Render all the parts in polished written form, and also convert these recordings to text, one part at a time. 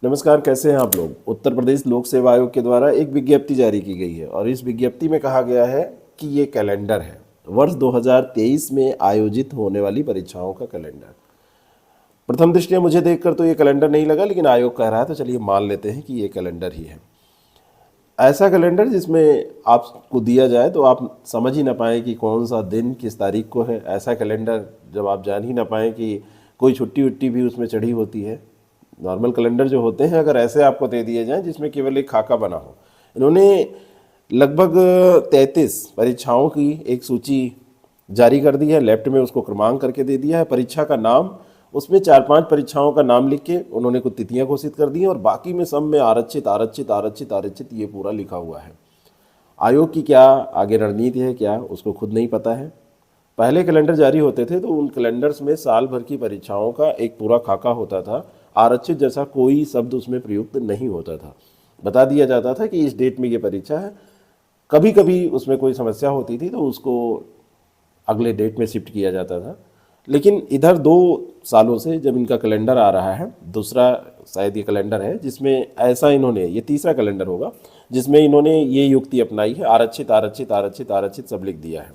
नमस्कार, कैसे हैं आप लोग। उत्तर प्रदेश लोक सेवा आयोग के द्वारा एक विज्ञप्ति जारी की गई है और इस विज्ञप्ति में कहा गया है कि ये कैलेंडर है वर्ष 2023 में आयोजित होने वाली परीक्षाओं का कैलेंडर। प्रथम दृष्टया मुझे देखकर तो ये कैलेंडर नहीं लगा, लेकिन आयोग कह रहा है तो चलिए मान लेते हैं कि ये कैलेंडर ही है। ऐसा कैलेंडर जिसमें आपको दिया जाए तो आप समझ ही ना पाएँ कि कौन सा दिन किस तारीख को है। ऐसा कैलेंडर जब आप जान ही ना पाएँ कि कोई छुट्टी वुट्टी भी उसमें चढ़ी होती है। नॉर्मल कैलेंडर जो होते हैं अगर ऐसे आपको दे दिए जाएं जिसमें केवल एक खाका बना हो। इन्होंने लगभग 33 परीक्षाओं की एक सूची जारी कर दी है, लेफ्ट में उसको क्रमांक करके दे दिया है। परीक्षा का नाम, उसमें 4-5 परीक्षाओं का नाम लिख के उन्होंने कुछ तिथियां घोषित कर दी हैं और बाकी में सब में आरक्षित आरक्षित आरक्षित आरक्षित ये पूरा लिखा हुआ है। आयोग की क्या आगे रणनीति है क्या उसको खुद नहीं पता है। पहले कैलेंडर जारी होते थे तो उन कैलेंडर्स में साल भर की परीक्षाओं का एक पूरा खाका होता था। आरक्षित जैसा कोई शब्द उसमें प्रयुक्त नहीं होता था। बता दिया जाता था कि इस डेट में ये परीक्षा है। कभी कभी उसमें कोई समस्या होती थी तो उसको अगले डेट में शिफ्ट किया जाता था। लेकिन इधर 2 सालों से जब इनका कैलेंडर आ रहा है, दूसरा शायद ये कैलेंडर है जिसमें ऐसा इन्होंने, ये तीसरा कैलेंडर होगा जिसमें इन्होंने ये युक्ति अपनाई है, आरक्षित आरक्षित आरक्षित आरक्षित सब लिख दिया है।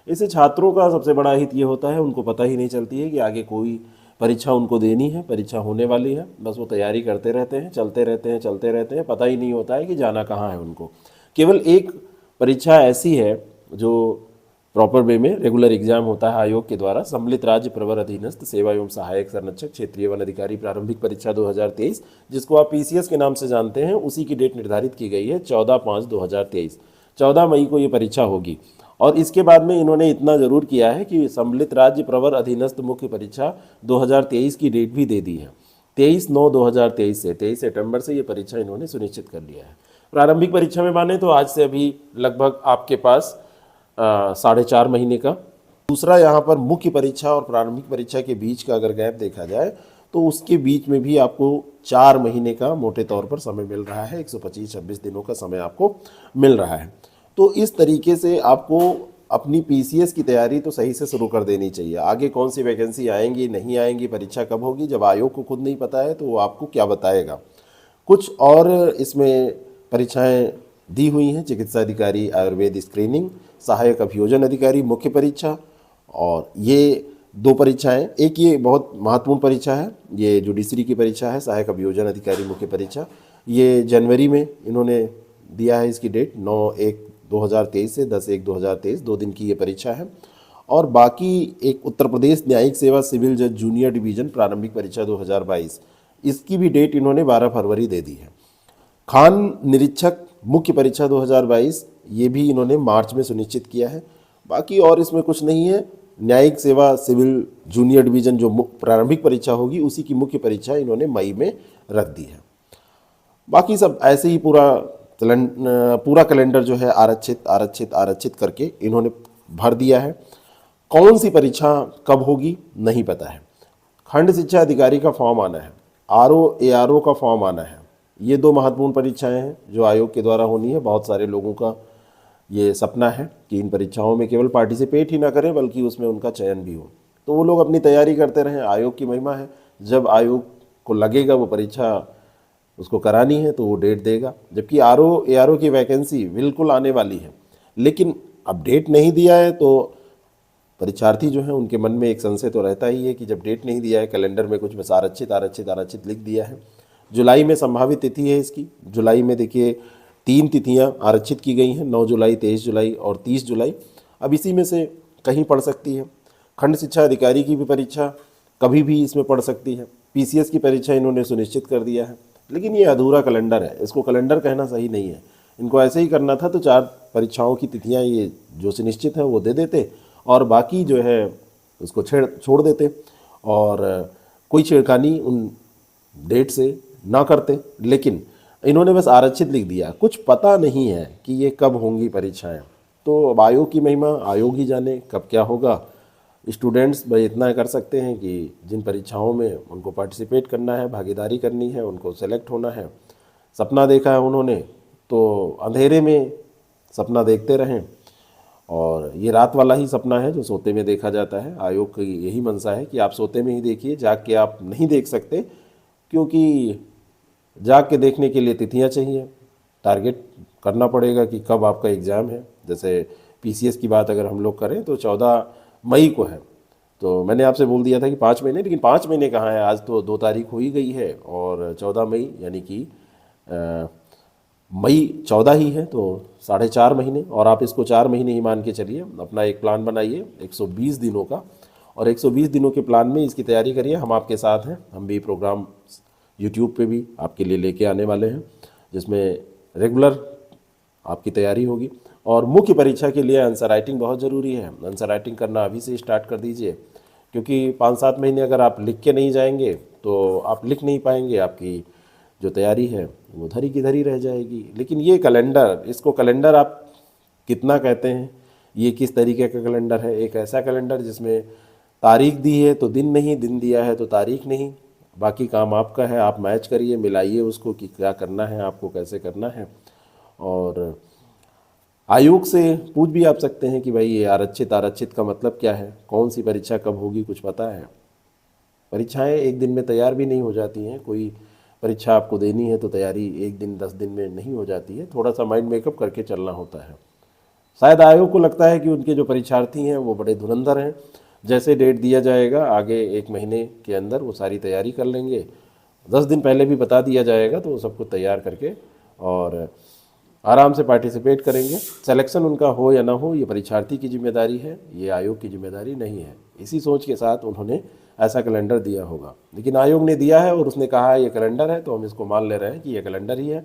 इससे छात्रों का सबसे बड़ा हित ये होता है, उनको पता ही नहीं चलती है कि आगे कोई परीक्षा उनको देनी है, परीक्षा होने वाली है। बस वो तैयारी करते रहते हैं, चलते रहते हैं, चलते रहते हैं, पता ही नहीं होता है कि जाना कहाँ है उनको। केवल एक परीक्षा ऐसी है जो प्रॉपर वे में रेगुलर एग्जाम होता है आयोग के द्वारा, सम्मिलित राज्य प्रवर अधीनस्थ सेवा एवं सहायक संरक्षक क्षेत्रीय वन अधिकारी प्रारंभिक परीक्षा 2023, जिसको आप पीसीएस के नाम से जानते हैं। उसी की डेट निर्धारित की गई है 14/5/2023। 14 मई को ये परीक्षा होगी। और इसके बाद में इन्होंने इतना ज़रूर किया है कि सम्मिलित राज्य प्रवर अधीनस्थ मुख्य परीक्षा 2023 की डेट भी दे दी है। 23/9/2023 से 23 सितंबर से ये परीक्षा इन्होंने सुनिश्चित कर लिया है। प्रारंभिक परीक्षा में माने तो आज से अभी लगभग आपके पास 4.5 महीने का। दूसरा, यहाँ पर मुख्य परीक्षा और प्रारंभिक परीक्षा के बीच का अगर गैप देखा जाए तो उसके बीच में भी आपको 4 महीने का मोटे तौर पर समय मिल रहा है। 125-26 दिनों का समय आपको मिल रहा है। तो इस तरीके से आपको अपनी पीसीएस की तैयारी तो सही से शुरू कर देनी चाहिए। आगे कौन सी वैकेंसी आएंगी नहीं आएंगी, परीक्षा कब होगी, जब आयोग को खुद नहीं पता है तो वो आपको क्या बताएगा। कुछ और इसमें परीक्षाएं दी हुई हैं, चिकित्सा अधिकारी आयुर्वेद स्क्रीनिंग, सहायक अभियोजन अधिकारी मुख्य परीक्षा, और ये 2 परीक्षाएं। एक ये बहुत महत्वपूर्ण परीक्षा है, ये जुडिशरी की परीक्षा है, सहायक अभियोजन अधिकारी मुख्य परीक्षा। ये जनवरी में इन्होंने दिया है इसकी डेट, 9/1/2023 से 10/1/2023, 2 दिन की ये परीक्षा है। और बाकी एक उत्तर प्रदेश न्यायिक सेवा सिविल जज जूनियर डिवीजन प्रारंभिक परीक्षा 2022, इसकी भी डेट इन्होंने 12 फरवरी दे दी है। खान निरीक्षक मुख्य परीक्षा 2022, ये भी इन्होंने मार्च में सुनिश्चित किया है। बाकी और इसमें कुछ नहीं है। न्यायिक सेवा सिविल जूनियर डिवीजन जो प्रारंभिक परीक्षा होगी उसी की मुख्य परीक्षा इन्होंने मई में रख दी है। बाकी सब ऐसे ही पूरा कैलेंडर जो है आरक्षित आरक्षित आरक्षित करके इन्होंने भर दिया है। कौन सी परीक्षा कब होगी नहीं पता है। खंड शिक्षा अधिकारी का फॉर्म आना है, आरओ एआरओ का फॉर्म आना है। ये 2 महत्वपूर्ण परीक्षाएं हैं जो आयोग के द्वारा होनी है। बहुत सारे लोगों का ये सपना है कि इन परीक्षाओं में केवल पार्टिसिपेट ही ना करें बल्कि उसमें उनका चयन भी हो, तो वो लोग अपनी तैयारी करते रहें। आयोग की महिमा है, जब आयोग को लगेगा वो परीक्षा उसको करानी है तो वो डेट देगा। जबकि आरओ एआरओ की वैकेंसी बिल्कुल आने वाली है, लेकिन अब डेट नहीं दिया है तो परीक्षार्थी जो है उनके मन में एक संशय तो रहता ही है कि जब डेट नहीं दिया है कैलेंडर में, कुछ बस आरक्षित आरक्षित आरक्षित लिख दिया है। जुलाई में संभावित तिथि है इसकी। जुलाई में देखिए 3 तिथियां आरक्षित की गई हैं, 9 जुलाई, 23 जुलाई और 30 जुलाई। अब इसी में से कहीं पड़ सकती है। खंड शिक्षा अधिकारी की भी परीक्षा कभी भी इसमें पड़ सकती है। पीसीएस की परीक्षा इन्होंने सुनिश्चित कर दिया है, लेकिन ये अधूरा कैलेंडर है, इसको कैलेंडर कहना सही नहीं है। इनको ऐसे ही करना था तो 4 परीक्षाओं की तिथियां ये जो सुनिश्चित है वो दे देते और बाकी जो है उसको छोड़ देते और कोई छेड़खानी उन डेट से ना करते। लेकिन इन्होंने बस आरक्षित लिख दिया, कुछ पता नहीं है कि ये कब होंगी परीक्षाएं। तो अब आयोग की महिमा, आयोग ही जाने कब क्या होगा। स्टूडेंट्स भाई इतना कर सकते हैं कि जिन परीक्षाओं में उनको पार्टिसिपेट करना है, भागीदारी करनी है, उनको सेलेक्ट होना है, सपना देखा है उन्होंने तो अंधेरे में सपना देखते रहें। और ये रात वाला ही सपना है जो सोते में देखा जाता है। आयोग की यही मंशा है कि आप सोते में ही देखिए, जाग के आप नहीं देख सकते, क्योंकि जाग के देखने के लिए तिथियां चाहिए, टारगेट करना पड़ेगा कि कब आपका एग्ज़ाम है। जैसे पीसीएस की बात अगर हम लोग करें तो 14 मई को है, तो मैंने आपसे बोल दिया था कि 5 महीने, लेकिन 5 महीने कहाँ है, आज तो 2 तारीख हो ही गई है और 14 मई यानी कि मई 14 ही है, तो 4.5 महीने, और आप इसको 4 महीने ही मान के चलिए। अपना एक प्लान बनाइए 120 दिनों का, और 120 दिनों के प्लान में इसकी तैयारी करिए। हम आपके साथ हैं, हम भी प्रोग्राम यूट्यूब पे भी आपके लिए लेके आने वाले हैं, जिसमें रेगुलर आपकी तैयारी होगी। और मुख्य परीक्षा के लिए आंसर राइटिंग बहुत ज़रूरी है। आंसर राइटिंग करना अभी से स्टार्ट कर दीजिए, क्योंकि 5-7 महीने अगर आप लिख के नहीं जाएंगे तो आप लिख नहीं पाएंगे, आपकी जो तैयारी है वो धरी की धरी रह जाएगी। लेकिन ये कैलेंडर, इसको कैलेंडर आप कितना कहते हैं, ये किस तरीके का कैलेंडर है? एक ऐसा कैलेंडर जिसमें तारीख दी है तो दिन नहीं, दिन दिया है तो तारीख नहीं, बाकी काम आपका है। आप मैच करिए, मिलाइए उसको कि क्या करना है आपको, कैसे करना है। और आयोग से पूछ भी आप सकते हैं कि भाई ये आरक्षित, आरक्षित का मतलब क्या है, कौन सी परीक्षा कब होगी, कुछ पता है? परीक्षाएं एक दिन में तैयार भी नहीं हो जाती हैं। कोई परीक्षा आपको देनी है तो तैयारी एक दिन 10 दिन में नहीं हो जाती है, थोड़ा सा माइंड मेकअप करके चलना होता है। शायद आयोग को लगता है कि उनके जो परीक्षार्थी हैं वो बड़े धुरंधर हैं, जैसे डेट दिया जाएगा आगे 1 महीने के अंदर वो सारी तैयारी कर लेंगे, 10 दिन पहले भी बता दिया जाएगा तो वो सब कुछ तैयार करके और आराम से पार्टिसिपेट करेंगे। सिलेक्शन उनका हो या ना हो, ये परीक्षार्थी की जिम्मेदारी है, ये आयोग की जिम्मेदारी नहीं है। इसी सोच के साथ उन्होंने ऐसा कैलेंडर दिया होगा, लेकिन आयोग ने दिया है और उसने कहा है ये कैलेंडर है, तो हम इसको मान ले रहे हैं कि ये कैलेंडर ही है।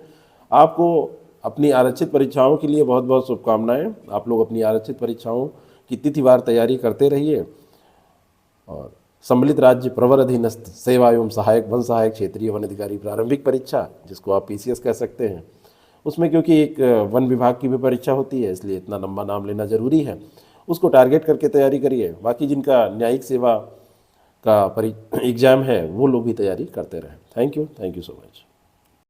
आपको अपनी आरक्षित परीक्षाओं के लिए बहुत बहुत शुभकामनाएं। आप लोग अपनी आरक्षित परीक्षाओं की तिथिवार तैयारी करते रहिए। और सम्मिलित राज्य प्रवर अधीनस्थ सेवा एवं सहायक वन सहायक क्षेत्रीय वन अधिकारी प्रारंभिक परीक्षा, जिसको आप पीसीएस कह सकते हैं, उसमें क्योंकि एक वन विभाग की भी परीक्षा होती है, इसलिए इतना लंबा नाम लेना ज़रूरी है, उसको टारगेट करके तैयारी करिए। बाकी जिनका न्यायिक सेवा का एग्ज़ाम है वो लोग भी तैयारी करते रहें। Thank you so much.